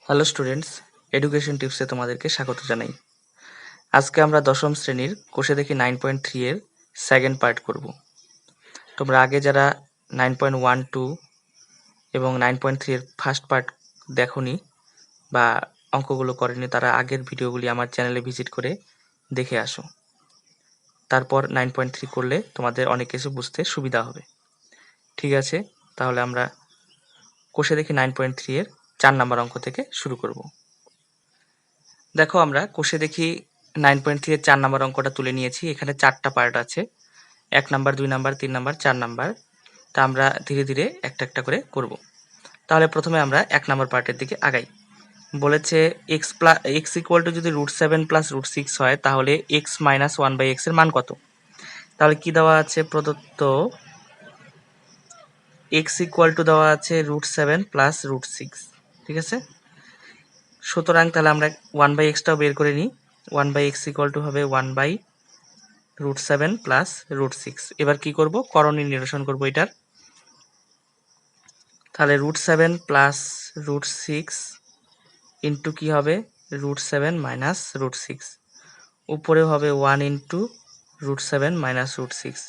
Hello students, education টিপসে তোমাদেরকে স্বাগত জানাই। আজকে আমরা দশম শ্রেণীর কোষে দেখি 9.3 এর সেকেন্ড পার্ট করব। তোমরা আগে যারা 9.12 এবং 9.3 এর ফার্স্ট পার্ট দেখোনি বা অঙ্কগুলো করেনি, তারা আগের ভিডিওগুলি আমার চ্যানেলে ভিজিট করে দেখে আসো। তারপর 9.3 করলে তোমাদের অনেক কিছু বুঝতে সুবিধা হবে। ঠিক আছে, তাহলে আমরা কোষে দেখি 9.3 এর 4 নম্বর অঙ্ক থেকে শুরু করব। দেখো, আমরা কোষে দেখি 9.3 এর 4 নাম্বার অঙ্কটা তুলে নিয়েছি। এখানে 4টা পার্ট আছে, 1 নাম্বার, 2 নাম্বার, 3 নাম্বার, 4 নাম্বার। তা আমরা ধীরে ধীরে একটা একটা করে করব। তাহলে প্রথমে আমরা 1 নাম্বার পার্টের দিকে আগাই। বলেছে x ইকুয়াল টু যদি √7 প্লাস √6 হয়, তাহলে x মাইনাস 1/x এর মান কত? তাহলে কি দেওয়া আছে? প্রদত্ত x ইকুয়াল টু দেওয়া আছে √7 প্লাস √6, ঠিক আছে। সুতরাং তাহলে আমরা 1/x টাও বের করে নিই। 1/x ইকুয়াল টু হবে 1/√7 প্লাস √6। এবার কি করব? করণীয় নিরসন করব এটার। তাহলে √7 প্লাস √6 ইন্টু কি হবে? √7 মাইনাস √6। উপরে হবে 1 ইন্টু √7 মাইনাস √6।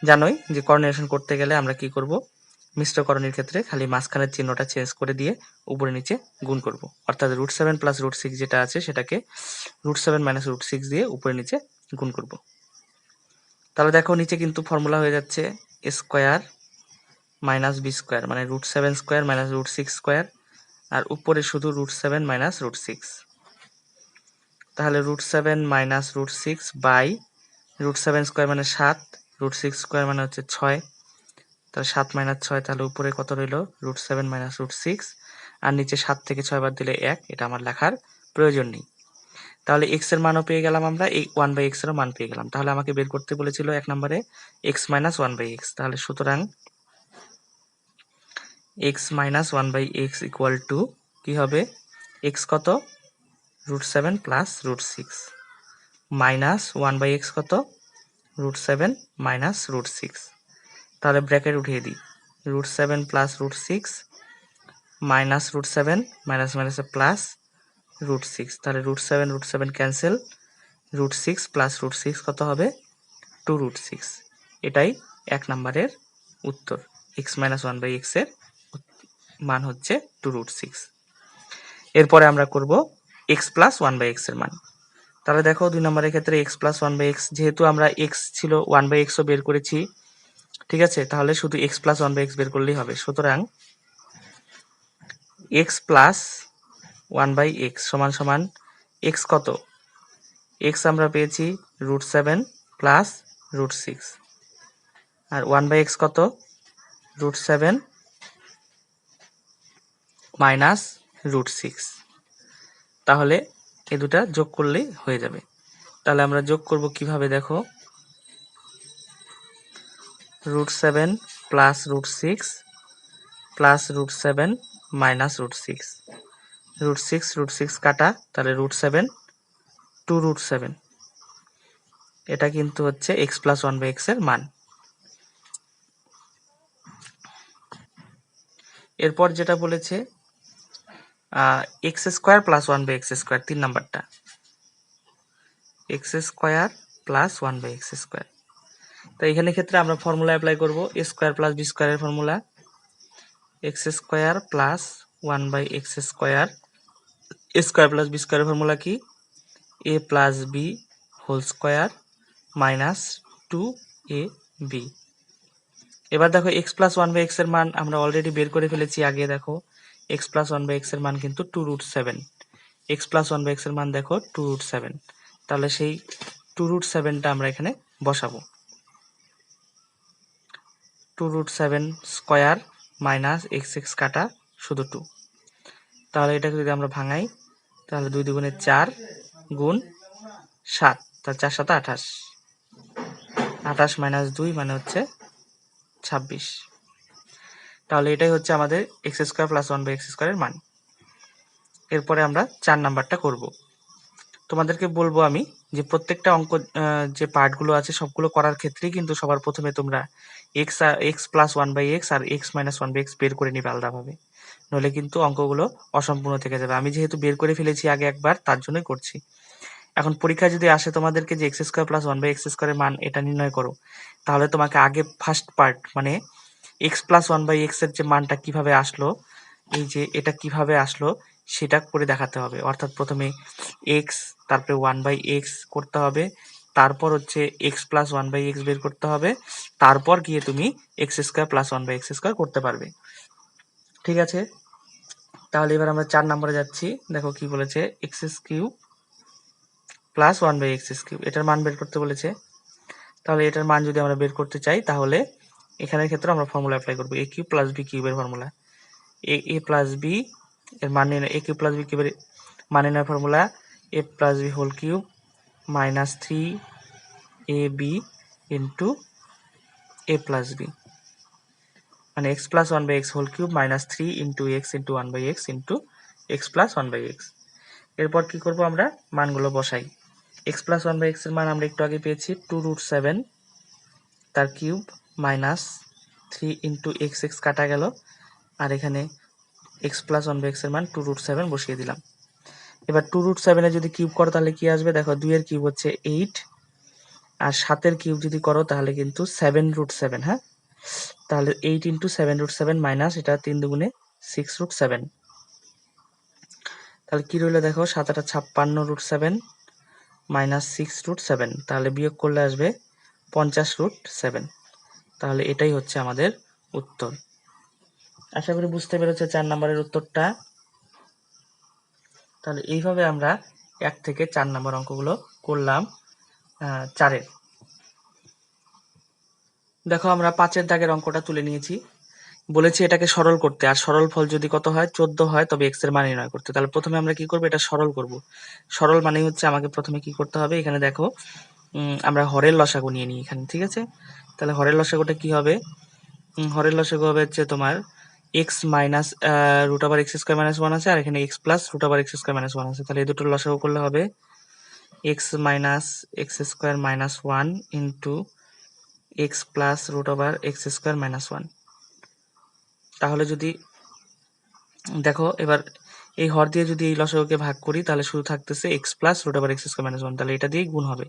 জানোই যে করণীয় নিরসন করতে গেলে আমরা কি করব? মিশ্র করণীর ক্ষেত্রে খালি মাঝখানের চিহ্নটা চেঞ্জ করে দিয়ে উপরে নিচে গুণ করব। অর্থাৎ √7 প্লাস √6 যেটা আছে সেটাকে √7 মাইনাস √6 দিয়ে উপরে নিচে গুণ করব। তাহলে দেখো, নিচে কিন্তু ফর্মুলা হয়ে যাচ্ছে স্কোয়ার মাইনাস বি স্কোয়ার, মানে √7 স্কোয়ার মাইনাস √6 স্কোয়ার, আর উপরে শুধু √7 মাইনাস √6। তাহলে √7 মাইনাস √6 বাই √7 স্কোয়ার মানে 7, √6 স্কোয়ার মানে হচ্ছে 6। তাহলে 7 মাইনাস 6, তাহলে উপরে কত রইল? √7 মাইনাস √6, আর নিচে 7 থেকে 6 বাদ দিলে 1। এটা আমার লেখার প্রয়োজন নেই। তাহলে x এর মানও পেয়ে গেলাম আমরা, এই 1/x এরও মান পেয়ে গেলাম। তাহলে আমাকে বের করতে বলেছিল 1 নম্বরে x মাইনাস 1/x। তাহলে সুতরাং x minus 1/x equal to কি হবে? x কত? √7 প্লাস √6 মাইনাস 1/x কত? √7 মাইনাস √6। তাহলে ব্র্যাকেট উঠিয়ে দিই। √7 প্লাস √6 মাইনাস √7 মাইনাস মাইনাসে প্লাস √6। তাহলে √7 ক্যান্সেল, √6 প্লাস √6 কত হবে? 2√6। এটাই 1 নম্বরের উত্তর। x মাইনাস 1/x এর মান হচ্ছে 2√6। এরপরে আমরা করব x প্লাস 1/x এর মান। তাহলে দেখো, 2 নম্বরের ক্ষেত্রে x প্লাস 1/x, যেহেতু আমরা x ছিল 1/x ও বের করেছি, ঠিক আছে, তাহলে শুধু x প্লাস 1/x বের করলেই হবে। সুতরাং x প্লাস 1/x সমান সমান x কত? x আমরা পেয়েছি √7 প্লাস √6, আর 1/x কত? √7 মাইনাস √6। তাহলে এই দুটা যোগ করলেই হয়ে যাবে। তাহলে আমরা যোগ করব কিভাবে? দেখো, √7 প্লাস √6 প্লাস √7 মাইনাস √6, √6 কাটা, তাহলে √7 2√7। এটা কিন্তু হচ্ছে x প্লাস 1/x এর মান। এরপর যেটা বলেছে x square plus 1/x square, 3 নাম্বারটা, x square plus 1/x square. তো এখানে ক্ষেত্রে আমরা ফর্মুলা অ্যাপ্লাই করব, a স্কোয়ার প্লাস b স্কোয়ারের formula. x square plus 1/x square, a square plus b স্কোয়ারের ফর্মুলা কি? a plus b whole square minus 2ab। এবার দেখো, x প্লাস 1/x এর মান আমরা অলরেডি বের করে ফেলেছি আগে। দেখো, x প্লাস 1/x এর মান কিন্তু 2√7। x প্লাস 1/x এর মান দেখো 2√7। তাহলে সেই 2√7টা আমরা এখানে বসাবো। 2√7 স্কোয়ার মাইনাস x কাটা, শুধু 2। তাহলে এটাকে যদি আমরা ভাঙাই, তাহলে 2 দুগুণে 4 গুণ 7, তাহলে 4 7 28, 28 মাইনাস 2 মানে হচ্ছে 26। তাহলে এটাই হচ্ছে আমাদের x স্কোয়ার প্লাস 1/x স্কোয়ারের মান। এরপরে আমরা 4 নাম্বারটা করব। তোমাদেরকে বলবো আমি যে প্রত্যেকটা অঙ্ক যে পার্টগুলো আছে সবগুলো করার ক্ষেত্রেই কিন্তু সবার প্রথমে তোমরা x প্লাস 1/x আর x মাইনাস 1/x বের করে নিবে আলাদাভাবে। নইলে কিন্তু অঙ্কগুলো অসম্পূর্ণ থেকে যাবে। আমি যেহেতু বের করে ফেলেছি আগে একবার, তার জন্যই করছি। এখন পরীক্ষায় যদি আসে তোমাদেরকে যে x square plus one by x স্কোয়ারের মান এটা নির্ণয় করো, তাহলে তোমাকে আগে ফার্স্ট পার্ট মানে x plus one by x এর যে মানটা কিভাবে আসলো, এই যে এটা কিভাবে আসলো সেটা করে দেখাতে হবে। অর্থাৎ প্রথমে এক্স, তারপরে ওয়ান বাই এক্স করতে হবে, তারপর হচ্ছে x plus one by x বের করতে হবে, তারপর গিয়ে তুমি x square plus one by x square করতে পারবে। ঠিক আছে, তাহলে এবার আমরা 4 নম্বরে যাচ্ছি। দেখো কি বলেছে, x cube plus one by x cube, এটার মান বের করতে বলেছে। তাহলে এটার মান যদি আমরা বের করতে চাই, তাহলে এখানের ক্ষেত্রে আমরা ফর্মুলা অ্যাপ্লাই করবো, এ কিউব প্লাস বি কিউবের ফর্মুলা। এ প্লাস বি এর মান নির্ণয়, এ কিউব প্লাস বি কিউবের মান নির্ণয় formula a plus b whole cube minus 3ab into a plus b, মানে x plus one by x whole cube minus 3 into x into one by x into x plus one by x. এরপর কি করবো, আমরা মানগুলো বসাই। X plus one by x এর মান আমরা একটু আগে পেয়েছি 2√7 তার cube minus 3 into x, x কাটা গেল, আর এখানে x plus one by x এর মান 2√7 বসিয়ে দিলাম। এবার 2√7 যদি কিউব করো তাহলে কি আসবে, দেখো 2 এর কিউব হচ্ছে 8, আর 7 কিউব যদি করো তাহলে কিন্তু 7√7। হ্যাঁ, তাহলে 8 ইন্টু 7√7 মাইনাস এটা 3 দুগুণে 6√7, তাহলে কি রইলো দেখো 7×8 = 56√7 মাইনাস 6√7, তাহলে বিয়োগ করলে আসবে 50√7। তাহলে এটাই হচ্ছে আমাদের উত্তর। আশা করি বুঝতে পেরেছো 4 নম্বরের উত্তরটা। তাহলে এইভাবে আমরা 1 থেকে 4 নম্বর অঙ্কগুলো করলাম 4-এর। দেখো আমরা 5-এর দাগের অঙ্কটা তুলে নিয়েছি। বলেছি এটাকে সরল করতে, আর সরল ফল যদি কত হয় 14 হয় তবে এক্স এর মান নির্ণয় করতে। তাহলে প্রথমে আমরা কি করবো, এটা সরল করব। সরল মানেই হচ্ছে আমাকে প্রথমে কি করতে হবে, এখানে দেখো আমরা হরের লসাগু নিয়ে নিই এখানে। ঠিক আছে, তাহলে হরের লসাগুটা কি হবে, হরের লসাগু হবে হচ্ছে তোমার x minus root over x square minus one আছে, আর এখানে x plus root over x square minus one আছে। তাহলে এই দুটোর লসাগু করলে হবে x minus x square minus one into x plus root over x square minus one. তাহলে যদি দেখো এবার এই হর দিয়ে যদি এই লসাগুকে ভাগ করি তাহলে শুধু থাকতেছে x plus root over x square minus one, তাহলে এটা দিয়েই গুণ হবে।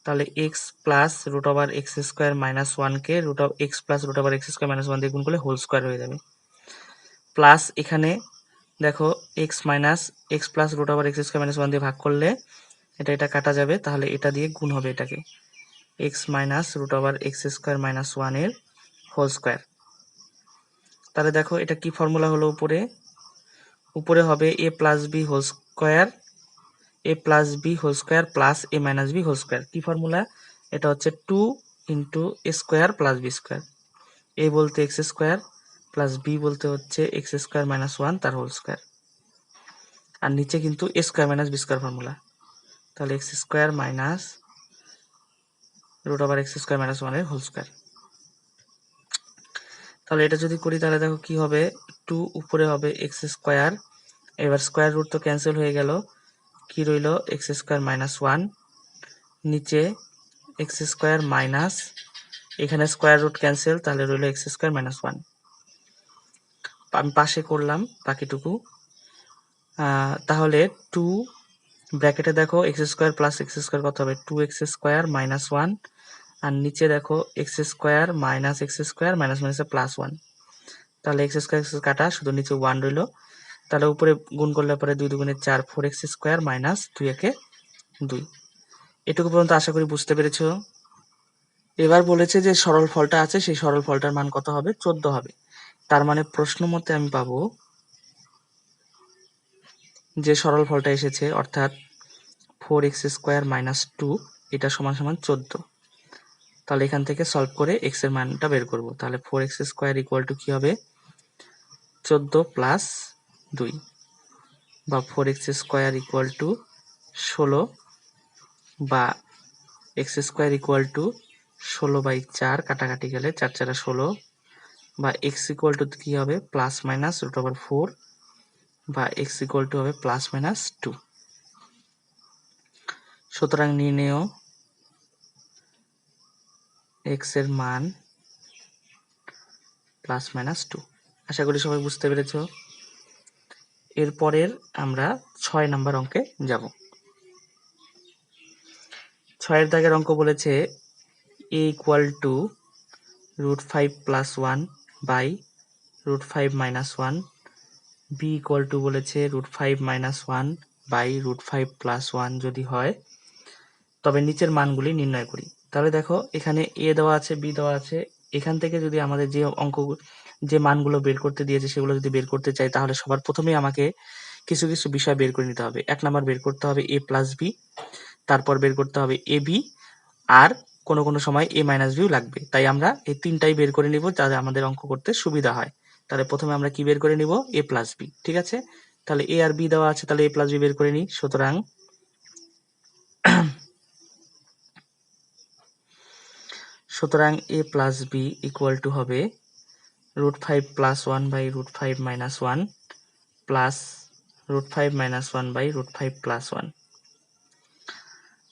তাহলে x plus root over x square minus ওয়ানকে x plus root over x square minus one দিয়ে গুণ করলে হোল স্কোয়ার হয়ে যাবে। প্লাস এখানে দেখো x minus x plus root over x square minus one দিয়ে ভাগ করলে এটা কাটা যাবে, তাহলে এটা দিয়ে গুণ হবে এটাকে, x minus root over x square minus ওয়ানের হোল স্কোয়ার। তাহলে দেখো এটা কি ফর্মুলা হলো, উপরে হবে a plus b whole square, a plus b whole square plus a minus b whole square. কি ফর্মুলা, এটা হচ্ছে 2 into a square plus b square. A বলতে এক্স স্কোয়ার প্লাস বি বলতে হচ্ছে এক্স স্কোয়ার মাইনাস ওয়ান তার whole square, আর নিচে কিন্তু a square minus B square formula. তাহলে x square minus root over x square minus ওয়ানের whole square. তাহলে এটা যদি করি তাহলে দেখো কি হবে, 2 উপরে হবে এক্স স্কোয়ার, এবার স্কোয়ার রুট তো ক্যান্সেল হয়ে গেল, কি রইল এক্স স্কোয়ার মাইনাস ওয়ান, নিচে এক্স স্কোয়ার মাইনাস, এখানে স্কোয়ার রুট ক্যান্সেল, তাহলে রইল এক্স স্কোয়ার মাইনাস ওয়ান। আমি পাশে করলাম বাকিটুকু। তাহলে 2 ব্র্যাকেটে দেখো x square plus x square কত হবে, 2x স্কোয়ার মাইনাস ওয়ান, আর নিচে দেখো x square minus x square minus মাইনাসে প্লাস ওয়ান। তাহলে এক্স স্কোয়ার কাটা, শুধু নিচে ওয়ান রইল। তাহলে উপরে গুণ করলে পরে 2 দুগুণে 4, 4x স্কোয়ার মাইনাস 2 একে 2। এটুকু পর্যন্ত আশা করি বুঝতে পেরেছো। এবার বলেছে যে সরল ফলটা আছে সেই সরল ফলটার মান কত হবে, 14 হবে। তার মানে প্রশ্ন মতে আমি পাবো যে সরল ফলটা এসেছে অর্থাৎ 4x স্কোয়ার মাইনাস 2 এটা সমান সমান 14। তাহলে এখান থেকে সলভ করে x এর মানটা বের করব। তাহলে 4x স্কোয়ার ইকুয়াল টু কি হবে, 14 প্লাস 2, বা 4x স্কোয়ার ইকুয়াল টু 16, বা x স্কোয়ার ইকুয়াল টু 16/4 কাটাকাটি গেলে 4 4 16, বা x ইকুয়াল টু কি হবে প্লাস মাইনাস রুট ওভার 4, বা x ইকুয়াল টু হবে প্লাস মাইনাস 2। সুতরাং নির্ণেয় x এর মান প্লাস মাইনাস 2। আশা করি সবাই বুঝতে পেরেছো। এরপরের আমরা 6 নাম্বার অঙ্কে যাব। 6 দাগের অঙ্ক বলেছে a equal to √5 plus 1 by √5 minus 1, b equal to বলেছে √5 minus 1 by √5 plus 1 যদি হয় তবে নিচের মানগুলি নির্ণয় করি। তাহলে দেখো এখানে a দেওয়া আছে, b দেওয়া আছে, এখান থেকে যদি আমাদের যে মানগুলো বের করতে দিয়েছে সেগুলো যদি বের করতে চাই তাহলে সবার প্রথমেই আমাকে কিছু কিছু বিষয় বের করে নিতে হবে। 1 নাম্বার বের করতে হবে a plus b, তারপর বের করতে হবে ab, আর কোনো সময় a minus b ও লাগবে। তাই আমরা এই তিনটাই বের করে নিব যাতে আমাদের অঙ্ক করতে সুবিধা হয়। তাহলে প্রথমে আমরা কি বের করে নিব? a plus b, ঠিক আছে? তাহলে a আর b দেওয়া আছে, তাহলে a plus b বের করে নিই। সুতরাং a plus b equal to হবে √5 plus 1 by √5 minus 1 plus √5 minus 1 by √5 plus 1।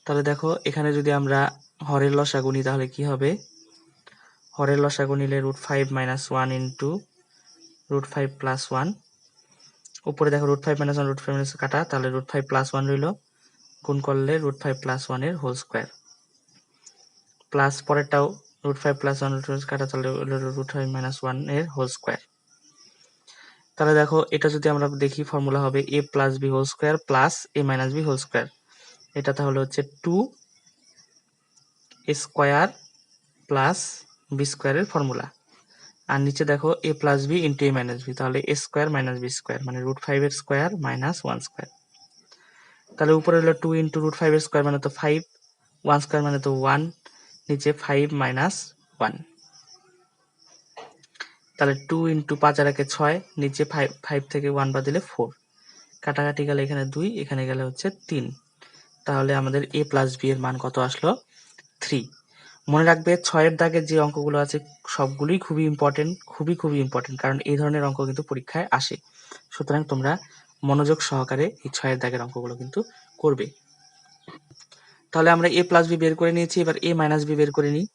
তাহলে দেখো এখানে যদি আমরা হরের লসাগু নিই তাহলে কি হবে? হরের লসাগু নিলে √5 minus 1 into √5 plus 1, উপরে দেখো √5 minus 1 √5 minus কাটা, তাহলে √5 plus 1 রইল, গুণ করলে √5 plus 1 এর হোল স্কয়ার, প্লাস পরেরটাও √5 plus 1 √5 কাটা, তাহলে √5 minus 1 এর হোল স্কয়ার। তাহলে দেখো এটা যদি আমরা দেখি ফর্মুলা হবে a plus b whole square plus a minus b whole square. এটা তাহলে হচ্ছে 2a স্কয়ার প্লাস b স্কয়ারের ফর্মুলা। আর নিচে দেখো a plus b into a minus b, তাহলে a square minus b square মানে √5 এর স্কয়ার মাইনাস 1 স্কয়ার। তাহলে উপরে হলো 2 into √5 এর স্কয়ার মানে তো 5, 1 স্কয়ার মানে তো 1, নিচে 5 minus 1। তাহলে 2 into 5 আর 1 6, নিচে 5 থেকে 1 বাদ দিলে 4, কাটাকাটি গেলে এখানে 2, এখানে গেলে হচ্ছে 3। তাহলে আমাদের a plus b এর মান কত আসলো? 3। মনে রাখবে 6 এর দাগের যে অঙ্কগুলো আছে সবগুলোই খুবই ইম্পর্টেন্ট, কারণ এই ধরনের অঙ্ক কিন্তু পরীক্ষায় আসে। সুতরাং তোমরা মনোযোগ সহকারে এই 6 এর দাগের অঙ্কগুলো কিন্তু করবে। তাহলে আমরা a plus b বের করে নিয়েছি, এবার a minus b বের করে নিই।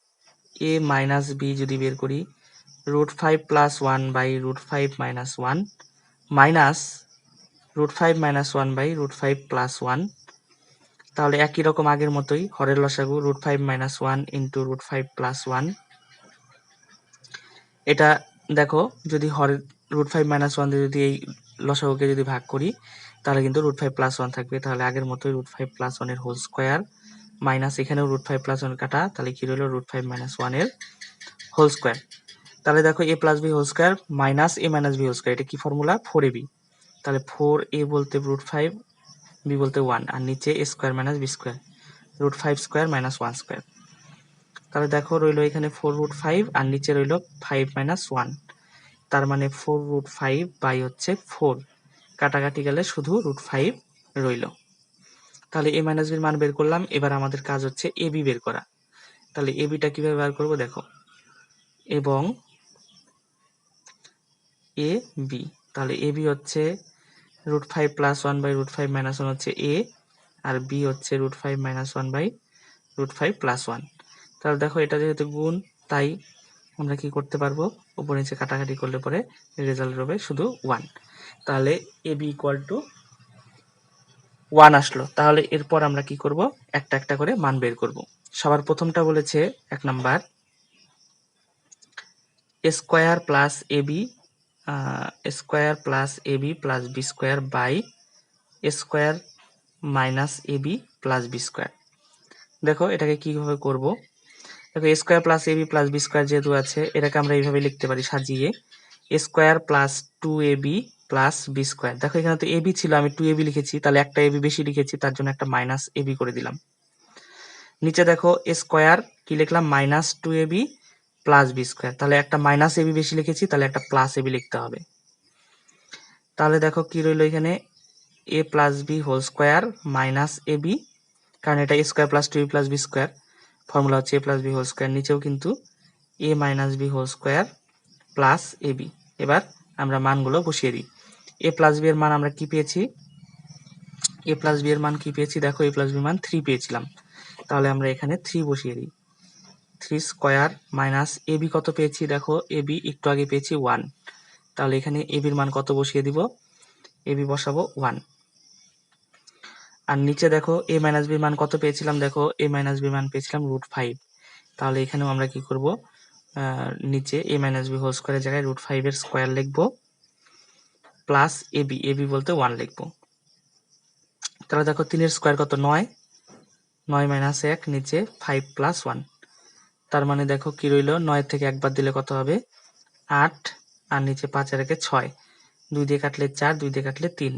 a minus b যদি বের করি √5 plus 1 by √5 minus 1 minus √5 minus 1 by √5 plus 1, তাহলে একই রকম আগের মতোই হরের লসাগু √5 minus 1 into √5 plus 1। এটা দেখো যদি হরের √5 minus 1 দিয়ে যদি এই লসাগুকে যদি ভাগ করি তাহলে কিন্তু √5 plus 1 থাকবে, তাহলে আগের মতোই √5 plus 1 এর হোল স্কয়ার মাইনাস এখানেও √5 plus 1 কাটা, তাহলে কি রইল? √5 minus 1 এর হোল স্কয়ার। তাহলে দেখো a plus b whole square minus a minus b whole square, এটা কি ফর্মুলা? 4ab। তাহলে 4a বলতে √5, b বলতে 1, আর নিচে a square minus b square, √5 square minus 1 square. তাহলে দেখো রইল এখানে 4√5 আর নিচে রইল 5 minus 1, তার মানে 4√5 বাই হচ্ছে 4, কাটাকাটি গেলে শুধু √5 রইল। তাহলে a minus b এর মান বের করলাম। এবার আমাদের কাজ হচ্ছে ab বের করা। তাহলে ab টা কিভাবে বের করব দেখো, এবং ab, তাহলে ab হচ্ছে √5 plus 1 by √5 minus 1 হচ্ছে a, আর b হচ্ছে √5 minus 1 by √5 plus 1। তাহলে দেখো এটা যেহেতু গুণ তাই আমরা কি করতে পারবো, উপর নিচে কাটাকাটি করলে পরে রেজাল্ট হবে শুধু 1। তাহলে ab equal to 1 আসলো। তাহলে এরপর আমরা কি করব, একটা একটা করে মান বের করব। সবার প্রথমটা বলেছে 1 number a square plus ab square plus ab plus b square by a square minus ab plus b square. দেখো এটাকে কিভাবে করব, দেখো a square plus ab plus b square যেহেতু আছে এটাকে আমরা এইভাবে লিখতে পারি সাজিয়ে, a square plus 2ab plus b square. দেখো এখানে তো ab ছিল, আমি 2ab লিখেছি, তাহলে একটা ab বেশি লিখেছি, তার জন্য একটা মাইনাস ab করে দিলাম। নিচে দেখো a স্কয়ার কি লিখলাম, minus 2ab plus b square, তাহলে একটা মাইনাস ab বেশি লিখেছি, তাহলে একটা প্লাস ab লিখতে হবে। তাহলে দেখো কি রইল এখানে, a plus b whole square minus ab, কারণ এটা a square plus 2ab plus b square, formula হচ্ছে a plus b whole square, নিচেও কিন্তু a minus b whole square plus ab। এবার আমরা মানগুলো বসিয়ে দিই। a প্লাস b এর মান আমরা কি পেয়েছি, a প্লাস b এর মান কি পেয়েছি, দেখো a প্লাস b মান 3 পেয়েছিলাম, তাহলে আমরা এখানে 3 বসিয়ে দিই। 3 স্কয়ার মাইনাস ab কত পেয়েছি, দেখো ab একটু আগে পেয়েছি 1, তাহলে এখানে ab এর মান কত বসিয়ে দিব, এবি বসাবো 1। আর নিচে দেখো a মাইনাস বির মান কত পেয়েছিলাম, দেখো a মাইনাস বির মান পেয়েছিলাম √5। তাহলে এখানেও আমরা কি করব, নিচে a মাইনাস বি হোল স্কোয়ারের জায়গায় √5 এর স্কোয়ার লিখবো প্লাস এবি বলতে 1 লিখবো। তাহলে দেখো 3 এর স্কোয়ার কত, 9, 9 মাইনাস 1, নিচে 5 প্লাস 1। তার মানে দেখো কি রইল, 9 থেকে একবার দিলে কত হবে 8, আর নিচে 5 আর 1 6, 2 দিয়ে কাটলে 4, 2 দিয়ে কাটলে 3।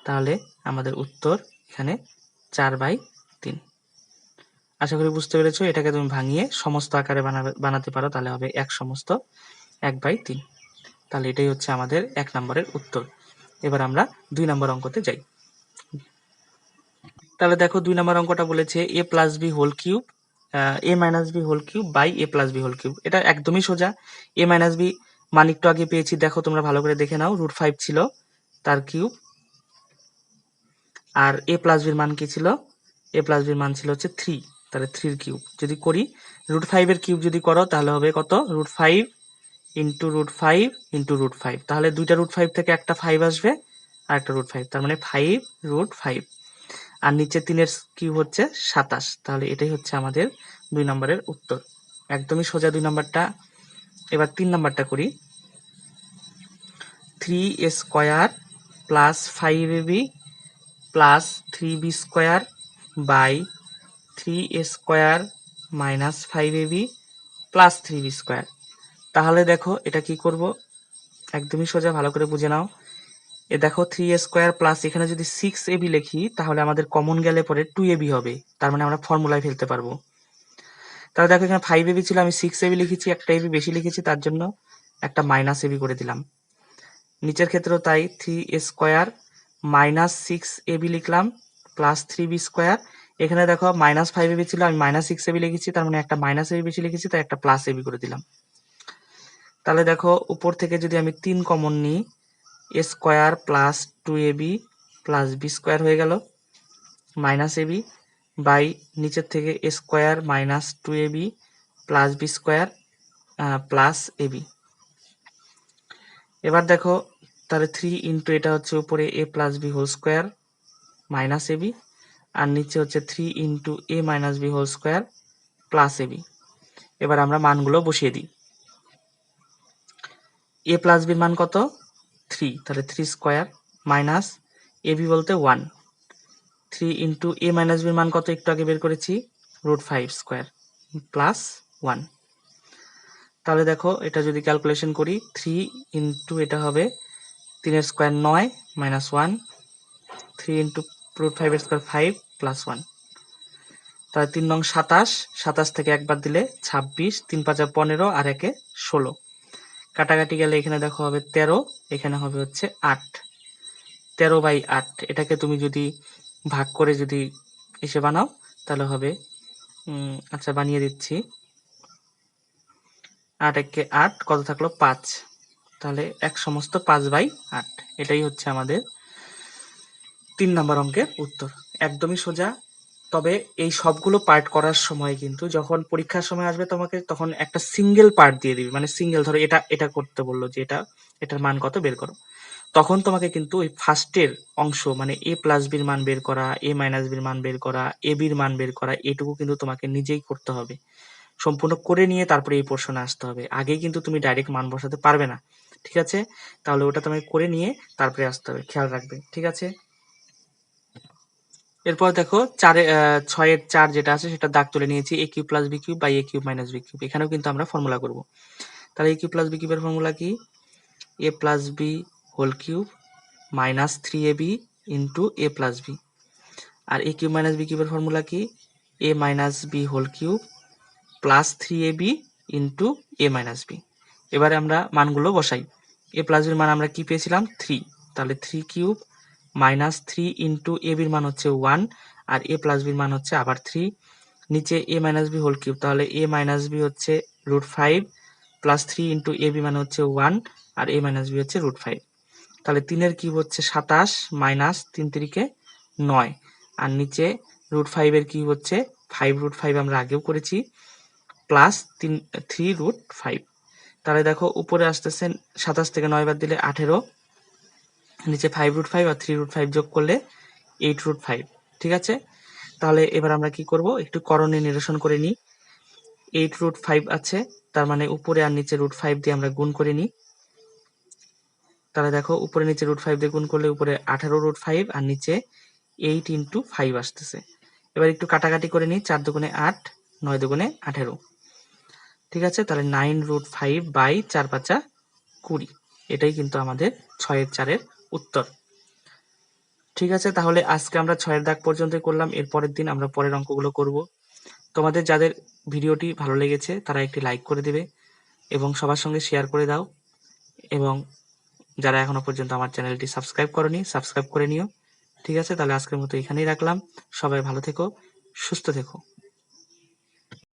তাহলে আমাদের উত্তর এখানে 4/3। আশা করি বুঝতে পেরেছো। এটাকে তুমি ভাঙিয়ে সমস্ত আকারে বানাতে পারো, তাহলে হবে 1 সমস্ত 1/3। তাহলে এটাই হচ্ছে আমাদের 1 নম্বরের উত্তর। এবার আমরা 2 নম্বর অঙ্কতে যাই। তাহলে দেখো 2 নম্বর অঙ্কটা বলেছে a plus b whole cube a minus b whole cube by a plus b whole cube. এটা একদমই সোজা। a মাইনাস বি মান একটু আগে পেয়েছি, দেখো তোমরা ভালো করে দেখে নাও, √5 ছিল তার কিউব। আর a প্লাস বির মান কি ছিল, a প্লাস বির মান ছিল হচ্ছে 3, তাহলে 3 এর কিউব যদি করি, √5 এর কিউব যদি করো তাহলে হবে কত, √5 ইন্টু √5 ইন্টু √5। তাহলে দুইটা √5 থেকে একটা 5 আসবে আর একটা √5, তার মানে 5√5। আর নিচে 3 এর কিউব হচ্ছে 27। তাহলে এটাই হচ্ছে আমাদের 2 নম্বরের উত্তর। একদমই সোজা 2 নম্বরটা। এবার 3 নম্বরটা করি। 3a square plus 5ab plus 3b square by 3a square minus 5ab plus 3b square. তাহলে দেখো এটা কি করব, একদমই সোজা, ভালো করে বুঝে নাও। এ দেখো 3a স্কোয়ার প্লাস এখানে যদি 6ab লিখি তাহলে আমাদের কমন গেলে পরে 2ab হবে, তার মানে আমরা ফর্মুলায় ফেলতে পারবো। তাহলে দেখো এখানে 5ab ছিল, আমি 6ab লিখেছি, একটা ab বেশি লিখেছি, তার জন্য একটা মাইনাস ab করে দিলাম। নিচের ক্ষেত্রেও তাই, 3a স্কোয়ার মাইনাস 6ab লিখলাম প্লাস 3b স্কোয়ার। এখানে দেখো মাইনাস 5ab ছিল, আমি মাইনাস 6ab লিখেছি, তার মানে একটা মাইনাস ab বেশি লিখেছি, তাই একটা প্লাস ab করে দিলাম। তাহলে দেখো উপর থেকে যদি আমি 3 কমন নিই, a square plus 2ab plus b square হয়ে গেল মাইনাস ab বাই নিচের থেকে a square minus 2ab plus b square plus ab। এবার দেখো তাহলে 3 ইন্টু এটা হচ্ছে উপরে a plus b whole square minus ab, আর নিচে হচ্ছে 3 into a minus b whole square plus ab। এবার আমরা মানগুলো বসিয়ে দিই। a প্লাস বির মান কত, 3, তাহলে 3 স্কোয়ার মাইনাস ab বলতে 1, 3 ইন্টু a মাইনাস বির মান কত একটু আগে বের করেছি, √5 স্কোয়ার প্লাস 1। তাহলে দেখো এটা যদি ক্যালকুলেশন করি, 3 ইন্টু এটা হবে 3 এর স্কোয়ার 9 মাইনাস 1, 3 ইন্টু √5 এর স্কোয়ার 5 প্লাস 1। তাহলে 3 নং 27, 27 থেকে একবার দিলে 26, 3 5 15 আর 1 16। কাটাকাটি গেলে এখানে দেখো হবে 13, এখানে হবে হচ্ছে 8, 13/8। এটাকে তুমি যদি ভাগ করে যদি এসে বানাও তাহলে হবে, আচ্ছা বানিয়ে দিচ্ছি, 8 একে 8, কত থাকলো 5, তাহলে 1 সমস্ত 5/8। এটাই হচ্ছে আমাদের 3 নম্বর অঙ্কের উত্তর। একদমই সোজা। তবে এই সবগুলো পার্ট করার সময় কিন্তু যখন পরীক্ষার সময় আসবে তোমাকে তখন একটা সিঙ্গেল পার্ট দিয়ে দিবে, মানে সিঙ্গেল, ধরো এটা এটা করতে বললো যে এটার মান কত বের করো, তখন তোমাকে কিন্তু ওই ফার্স্টের অংশ মানে a প্লাস বির মান বের করা, a মাইনাস বির মান বের করা, a বির মান বের করা, এটুকু কিন্তু তোমাকে নিজেই করতে হবে। সম্পূর্ণ করে নিয়ে তারপরে এই পোর্শনে আসতে হবে, আগেই কিন্তু তুমি ডাইরেক্ট মান বসাতে পারবে না। ঠিক আছে, তাহলে ওটা তোমাকে করে নিয়ে তারপরে আসতে হবে, খেয়াল রাখবে। ঠিক আছে, এরপর দেখো 6 এর 4 যেটা আছে সেটা দাগ তুলে নিয়েছি, a cube plus b cube by a cube minus b cube. এখানেও কিন্তু আমরা ফর্মুলা করব। তাহলে a কিউব প্লাস বি কিউবের ফর্মুলা কি, a plus b whole cube minus 3ab into a plus b. আর a কিউব মাইনাস বি কিউবের formula কি, a minus b whole cube plus 3ab into a minus b. এবারে আমরা মানগুলো বসাই। a plus বির মান আমরা কি পেয়েছিলাম, 3, তাহলে 3 কিউব মাইনাস 3 ইন্টু a বির মান হচ্ছে 1, আর a প্লাস বির মান হচ্ছে আবার 3, নিচে a minus b whole cube, তাহলে a মাইনাস বি হচ্ছে √5 প্লাস 3 ইন্টু a বি মানে হচ্ছে 1, আর a মাইনাস বি হচ্ছে √5। তাহলে 3 এর কিউব হচ্ছে 27 মাইনাস 3 3 9, আর নিচে √5 এর কিউব হচ্ছে 5√5, আমরা আগেও করেছি, প্লাস 3√5। তাহলে দেখো উপরে আসতেছে 27 থেকে 9 বাদ দিলে 18, নিচে 5√5 আর 3√5 যোগ করলে 8√5। ঠিক আছে, তাহলে এবার আমরা কি করব, একটু করণীয় নিরসন করে নিই। 8√5 আছে, তার মানে উপরে আর নিচে √5 দিয়ে আমরা গুণ করে নিই। তাহলে দেখো উপরে নিচে √5 দিয়ে গুণ করলে উপরে 18√5 আর নিচে 8 × 5 আসতেছে। এবার একটু কাটাকাটি করে নিই, 4 দুগুণে 8, 9 দুগুণে 18। ঠিক আছে, তাহলে 9√5/4×5 20। এটাই কিন্তু আমাদের 6-4 উত্তর। ঠিক আছে, তাহলে আজকে আমরা 6 দাগ পর্যন্ত করলাম। এর পরের দিন আমরা পরের অঙ্কগুলো করব। তোমাদের যাদের ভিডিওটি ভালো লেগেছে তারা একটি লাইক করে দিবে এবং সবার সঙ্গে শেয়ার করে দাও, এবং যারা এখনো পর্যন্ত আমার চ্যানেলটি সাবস্ক্রাইব করনি সাবস্ক্রাইব করে নিও। ঠিক আছে, তাহলে আজকের মতো এখানেই রাখলাম। সবাই ভালো থেকো, সুস্থ থেকো।